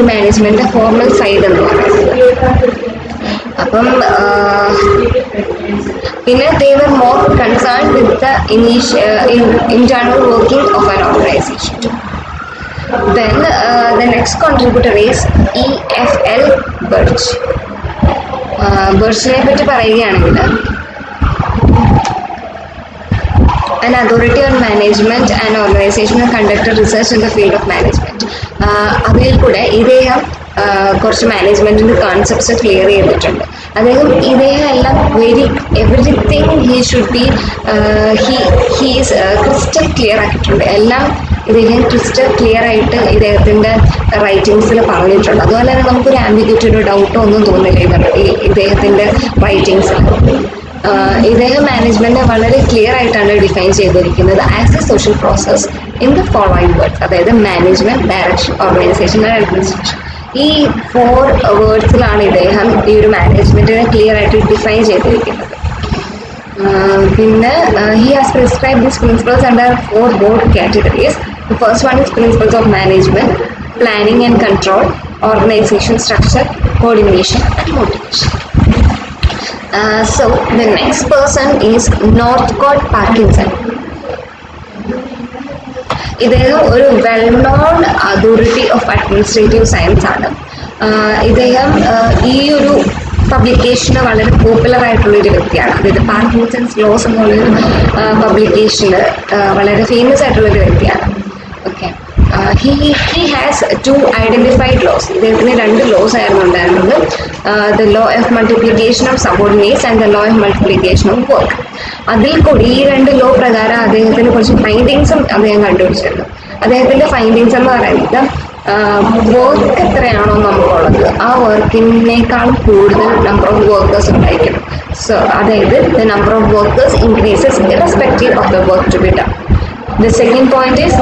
S1: management formal side എന്ന് പറയുന്നത്. അപ്പം പിന്നെ they were more concerned with the internal working of an organization. Then the next contributor is E.F.L. Birch. ബർച്ചിനെ പറ്റി പറയുകയാണെങ്കിൽ an authority on management and organization conducted research in the field of management. അതിൽ കൂടെ ഇദ്ദേഹം കുറച്ച് മാനേജ്മെന്റിന്റെ concepts clear ചെയ്തിട്ടുണ്ട്. ഇദ്ദേഹം എല്ലാം everything he should be he's crystal clear ആക്കിയിട്ടുണ്ട്. എല്ലാം ഇദ്ദേഹം ക്രിസ്റ്റൽ ക്ലിയർ ആയിട്ട് ഇദ്ദേഹത്തിൻ്റെ റൈറ്റിങ്സിൽ പറഞ്ഞിട്ടുണ്ട്. അതുപോലെ തന്നെ നമുക്കൊരു ആംബിഗ്യൂറ്റി, ഒരു ഡൗട്ടോ ഒന്നും തോന്നില്ല ഇദ്ദേഹത്തിൻ്റെ റൈറ്റിങ്സിൽ. ഇദ്ദേഹം മാനേജ്മെന്റിനെ വളരെ ക്ലിയർ ആയിട്ടാണ് ഡിഫൈൻ ചെയ്തിരിക്കുന്നത് as a social process in the following words, അതായത് management, direction, organisation and administration. ഈ 4 വേർഡ്സിലാണ് ഇദ്ദേഹം ഈ ഒരു മാനേജ്മെന്റിനെ ക്ലിയർ ആയിട്ട് ഡിഫൈൻ ചെയ്തിരിക്കുന്നത്. പിന്നെ he has prescribed these principles under 4 broad categories. The first one is principles of management, planning and control, organization structure, coordination and motivation. So the next person is Northcote Parkinson. ഇദ്ദേഹം ഒരു well known authority of administrative science ആണ്. ഇദ്ദേഹം ഈ ഒരു പബ്ലിക്കേഷന് വളരെ popular ആയിട്ടുള്ളൊരു വ്യക്തിയാണ്. അതായത് പാർക്കിൻസൺസ് ലോസ് എന്നുള്ളൊരു പബ്ലിക്കേഷന് വളരെ ഫേമസ് ആയിട്ടുള്ളൊരു വ്യക്തിയാണ്. Okay. he has two identified laws. ഇദ്ദേഹത്തിന് രണ്ട് ലോസ് ആയിരുന്നു ഉണ്ടായിരുന്നത്, the law of multiplication of subordinates and the law of multiplication of work. അതിൽ കൂടി ഈ രണ്ട് ലോ പ്രകാരം അദ്ദേഹത്തിന് കുറച്ച് ഫൈൻഡിങ്സും അദ്ദേഹം കണ്ടുപിടിച്ചിട്ടുണ്ട്. അദ്ദേഹത്തിന്റെ ഫൈൻഡിങ്സ് എന്ന് പറയുന്നത് വർക്ക് എത്രയാണോ നമുക്കുള്ളത് ആ വർക്കിനേക്കാൾ കൂടുതൽ നമ്പർ ഓഫ് വർക്കേഴ്സ് ഉണ്ടായിരിക്കണം. സോ അതായത് the number of workers increases irrespective of the work to be done. The second point is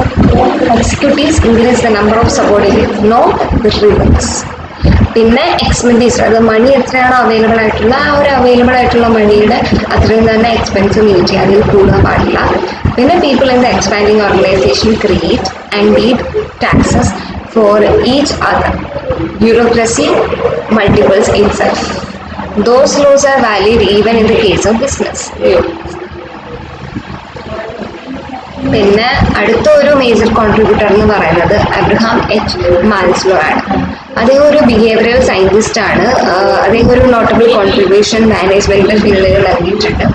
S1: executives increase the number of subordinates, not the rewards. പിന്നെ expenditure, അത് മണി എത്രയാണോ available ആയിട്ടുള്ള ആ ഒരു available ആയിട്ടുള്ള മണിയുടെ അത്രയും തന്നെ എക്സ്പെൻസ് മീറ്റ് ചെയ്യാൻ അതിൽ കൂടാൻ പാടില്ല. പിന്നെ people in the expanding organisation create and lead taxes for each other. Bureaucracy multiples itself. Those laws are valid even in the case of business. പിന്നെ അടുത്ത ഒരു മേജർ കോൺട്രിബ്യൂട്ടർ എന്ന് പറയുന്നത് അബ്രഹാം എച്ച് മാസ്ലോ ആണ്. അദ്ദേഹം ഒരു ബിഹേവിയറൽ സയന്റിസ്റ്റ് ആണ്. അദ്ദേഹം ഒരു നോട്ടബിൾ കോൺട്രിബ്യൂഷൻ മാനേജ്മെന്റിന്റെ ഫീൽഡിൽ നൽകിയിട്ടുണ്ട്.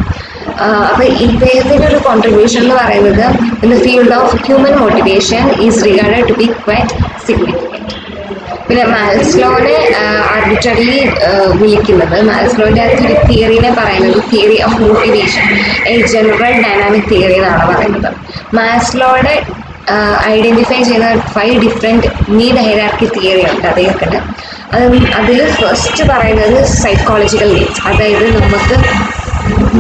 S1: അപ്പൊ ഇദ്ദേഹത്തിന്റെ ഒരു കോൺട്രിബ്യൂഷൻ എന്ന് പറയുന്നത് in the field of human motivation is regarded to be quite significant. പിന്നെ മാസ്ലോനെ ആർബിട്രറിലി വിളിക്കുന്നത്, മാസ്ലോന്റെ ഒരു തിയറിനെ പറയുന്നത് theory of motivation, a general dynamic theory എന്നാണ് പറയുന്നത്. മാസ്ലോയുടെ ഐഡന്റിഫൈ ചെയ്യുന്ന 5 ഡിഫറെൻറ്റ് നീഡ് ഹൈറാർക്കി തിയറി ഉണ്ട് അദ്ദേഹത്തിന്. അതിൽ ഫസ്റ്റ് പറയുന്നത് സൈക്കോളജിക്കൽ നീഡ്സ്, അതായത് നമുക്ക്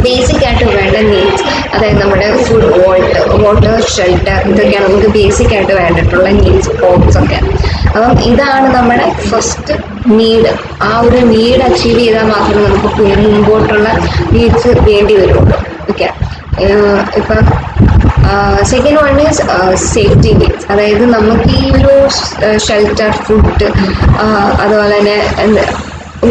S1: ബേസിക് ആയിട്ട് വേണ്ട നീഡ്സ്, അതായത് നമ്മുടെ ഫുഡ്, വാട്ടർ, ഷെൽട്ടർ, ഇതൊക്കെയാണ് നമുക്ക് ബേസിക് ആയിട്ട് വേണ്ടിയിട്ടുള്ള നീഡ്സ്, ഹോംസ് ഒക്കെ. അപ്പം ഇതാണ് നമ്മുടെ ഫസ്റ്റ് നീഡ്. ആ ഒരു നീഡ് അച്ചീവ് ചെയ്താൽ മാത്രമേ നമുക്ക് മുമ്പോട്ടുള്ള നീഡ്സ് വേണ്ടി വരുള്ളൂ. ഓക്കെ, ഇപ്പം second one is safety needs, അതായത് നമുക്ക് ഈ ഒരു ഷെൽട്ടർ, ഫുഡ്, അതുപോലെ തന്നെ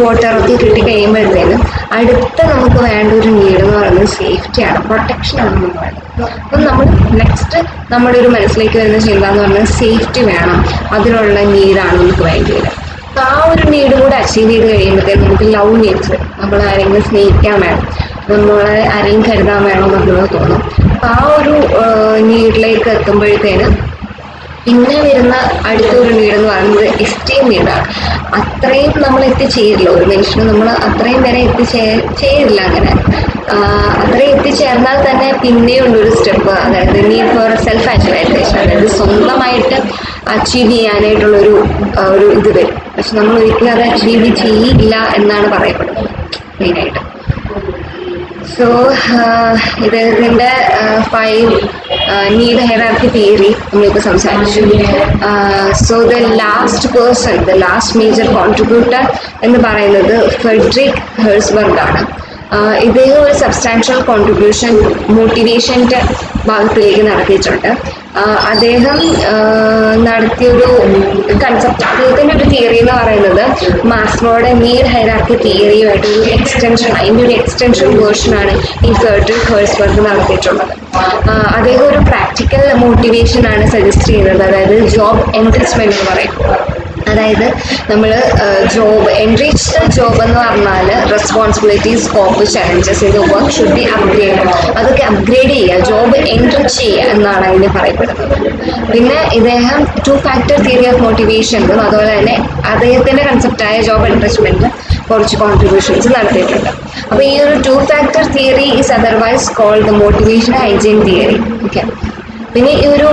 S1: വാട്ടറൊക്കെ കിട്ടി കഴിയുമ്പോഴത്തേനും അടുത്ത നമുക്ക് വേണ്ട ഒരു നീഡ് എന്ന് പറയുന്നത് സേഫ്റ്റിയാണ്, പ്രൊട്ടക്ഷനാണ് നമ്മൾ വേണ്ടത്. അപ്പം നമ്മൾ നെക്സ്റ്റ് നമ്മുടെ ഒരു മനസ്സിലേക്ക് വരുന്ന ചിന്ത എന്ന് പറഞ്ഞാൽ സേഫ്റ്റി വേണം, അതിനുള്ള നീഡാണ് നമുക്ക് വേണ്ടി വരിക. അപ്പം ആ ഒരു നീഡ് കൂടെ അച്ചീവ് ചെയ്ത് കഴിയുമ്പോഴത്തേക്കും നമുക്ക് ലവ് നീഡ്സ്, നമ്മൾ ആരെങ്കിലും സ്നേഹിക്കാൻ വേണം, നമ്മളെ ആരെങ്കിലും കരുതാൻ വേണം എന്നുള്ളത് തോന്നും. അപ്പം ആ ഒരു നീഡിലേക്ക് എത്തുമ്പോഴത്തേനും പിന്നെ വരുന്ന അടുത്തൊരു നീഡ് എന്ന് പറയുന്നത് എസ്റ്റീം നീഡാണ്. അത്രയും നമ്മൾ എത്തിച്ചേരില്ല, ഒരു മനുഷ്യന് നമ്മൾ അത്രയും വരെ എത്തിച്ചേരില്ല. അങ്ങനെ അത്രയും എത്തിച്ചേർന്നാൽ തന്നെ പിന്നെയുള്ളൊരു സ്റ്റെപ്പ്, അതായത് നീഡ് ഫോർ സെൽഫ് ആക്ച്വലൈസേഷൻ, അതായത് സ്വന്തമായിട്ട് അച്ചീവ് ചെയ്യാനായിട്ടുള്ളൊരു ഇത് വരും. പക്ഷെ നമ്മൾ ഒരിക്കലും അത് അച്ചീവ് ചെയ്യില്ല എന്നാണ് പറയപ്പെടുന്നത് മെയിനായിട്ട്. സോ ഇദ്ദേഹത്തിൻ്റെ 5 നീഡ് ഹൈറാർക്കി തിയറി നമ്മളിപ്പോൾ സംസാരിച്ചു. So the last major contributor എന്ന് പറയുന്നത് ഫ്രെഡറിക് ഹെർസ്ബർഗ് ആണ്. ഇദ്ദേഹം ഒരു സബ്സ്റ്റാൻഷ്യൽ കോൺട്രിബ്യൂഷൻ മോട്ടിവേഷൻ്റെ ഭാഗത്തിലേക്ക് നടത്തിയിട്ടുണ്ട്. അദ്ദേഹം നടത്തിയൊരു കൺസെപ്റ്റ്, അദ്ദേഹത്തിൻ്റെ ഒരു തിയറി എന്ന് പറയുന്നത് മാസ്ലോയുടെ നീഡ് ഹൈറാർക്കി തിയറിയുമായിട്ടൊരു എക്സ്റ്റൻഷൻ, അതിൻ്റെ ഒരു എക്സ്റ്റൻഷൻ വേർഷനാണ് ഈ ഫ്രെഡറിക് ഹെർസ്ബർഗ് നടത്തിയിട്ടുള്ളത്. അദ്ദേഹം ഒരു പ്രാക്ടിക്കൽ മോട്ടിവേഷനാണ് സജസ്റ്റ് ചെയ്യുന്നത്, അതായത് ജോബ് എൻറിച്ച്മെന്റ് എന്ന് പറയും. അതായത് നമ്മൾ എൻറിച്ച്ഡ് ജോബ് എന്ന് പറഞ്ഞാൽ റെസ്പോൺസിബിലിറ്റീസ്, സ്കോപ്പ്, ചലഞ്ചസ്, ഇത് വർക്ക് ഷുഡ് ബി അപ്ഗ്രേഡ്, അതൊക്കെ അപ്ഗ്രേഡ് ചെയ്യുക, ജോബ് എൻറിച്ച് ചെയ്യുക എന്നാണ് അതിന് പറയപ്പെടുന്നത്. പിന്നെ ഇദ്ദേഹം 2 ഫാക്ടർ തിയറി ഓഫ് മോട്ടിവേഷനും അതുപോലെ തന്നെ അദ്ദേഹത്തിൻ്റെ കൺസെപ്റ്റായ ജോബ് എൻറിച്ച്മെന്റിൽ കുറച്ച് കോൺട്രിബ്യൂഷൻസ് നടത്തിയിട്ടുണ്ട്. അപ്പോൾ ഈ ഒരു 2 factor theory is otherwise called the motivation hygiene theory. Okay, പിന്നെ ഈ ഒരു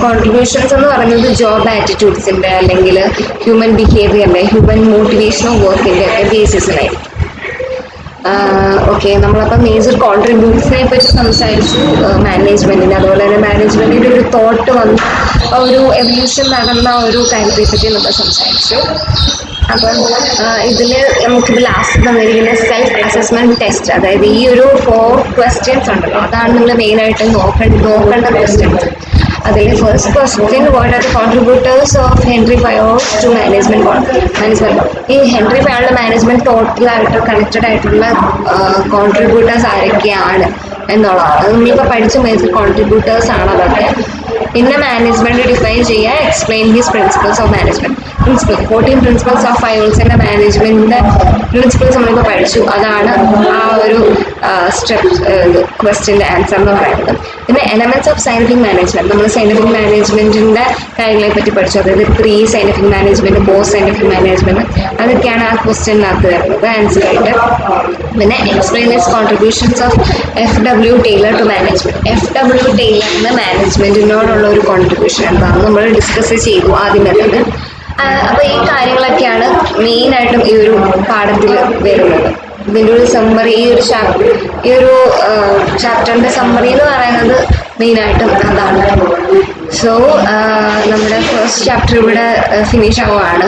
S1: കോൺട്രിബ്യൂഷൻസ് എന്ന് പറയുന്നത് ജോബ് ആറ്റിറ്റ്യൂഡ്സിൻ്റെ അല്ലെങ്കിൽ ഹ്യൂമൻ ബിഹേവിയറിൻ്റെ, ഹ്യൂമൻ മോട്ടിവേഷനോ വർക്കിൻ്റെ ഒക്കെ ബേസിസിലായിരിക്കും. ഓക്കെ, നമ്മളപ്പോൾ മേജർ കോൺട്രിബ്യൂട്ട്സിനെ പറ്റി സംസാരിച്ചു, മാനേജ്മെൻറ്റിന്, അതുപോലെ തന്നെ മാനേജ്മെൻറ്റിൻ്റെ ഒരു തോട്ട് വന്ന ഒരു എവല്യൂഷൻ നടന്ന ഒരു കാര്യത്തെ പറ്റി നമ്മൾ സംസാരിച്ചു. അപ്പം ഇതിൽ നമുക്കിത് ലാസ്റ്റ് തന്നിരിക്കുന്ന സെൽഫ് അസസ്മെൻറ്റ് ടെസ്റ്റ്, അതായത് ഈ ഒരു 4 ക്വസ്റ്റ്യൻസ് ഉണ്ടല്ലോ, അതാണ് നിങ്ങൾ മെയിനായിട്ട് നോക്കേണ്ട ക്വസ്റ്റ്യൻസ്. അതിൽ first question, what are the contributors of Henry Fayol's to management. ഈ ഹെൻറി ഫയോളുടെ മാനേജ്മെന്റ് ടോട്ടലായിട്ട് കണക്റ്റഡ് ആയിട്ടുള്ള കോൺട്രിബ്യൂട്ടേഴ്സ് ആരൊക്കെയാണ് എന്നുള്ളതാണ്. അത് നമ്മളിപ്പോൾ പഠിച്ച മേജർ കോൺട്രിബ്യൂട്ടേഴ്സ് ആണ് അതൊക്കെ. പിന്നെ മാനേജ്മെന്റ് ഡിഫൈൻ ചെയ്യുക, explain his principles of management. 14 principles of ഫയോൾസിന്റെ മാനേജ്മെന്റിന്റെ പ്രിൻസിപ്പിൾസ് നമ്മളിപ്പോൾ പഠിച്ചു. അതാണ് ആ ഒരു സ്റ്റെപ്പ് ക്വസ്റ്റ്യൻ്റെ ആൻസർ എന്ന് പറയുന്നത്. പിന്നെ എലമെന്റ്സ് ഓഫ് സയന്റിഫിക് മാനേജ്മെന്റ്, നമ്മൾ സയന്റിഫിക് മാനേജ്മെന്റിന്റെ കാര്യങ്ങളെ പറ്റി പഠിച്ചു. അതായത് pre scientific management, post scientific management, അതൊക്കെയാണ് ആ ക്വസ്റ്റ്യനകത്ത് വരുന്നത് ആൻസർ ആയിട്ട്. പിന്നെ explain its contributions of FW Taylor to management. FW ടൈലറിന് മാനേജ്മെന്റിനോടുള്ള ഒരു കോൺട്രിബ്യൂഷൻ എന്താണെന്ന് നമ്മൾ ഡിസ്കസ് ചെയ്തു ആദ്യമേ തന്നെ. അപ്പോൾ ഈ കാര്യങ്ങളൊക്കെയാണ് മെയിനായിട്ടും ഈ ഒരു പാഠത്തിൽ വരുന്നത്. ഇതിൻ്റെ ഒരു സമ്മറി, ഈ ഒരു ചാപ്റ്ററിൻ്റെ സമ്മറി എന്ന് പറയുന്നത് മെയിനായിട്ടും അതാണ്. സോ നമ്മുടെ ഫസ്റ്റ് ചാപ്റ്റർ ഇവിടെ ഫിനിഷ് ആവുകയാണ്.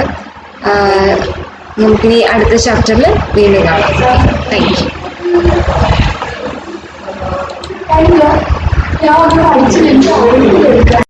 S1: നമുക്കിനി അടുത്ത ചാപ്റ്ററിൽ വീണ്ടും കാണാം. Thank you.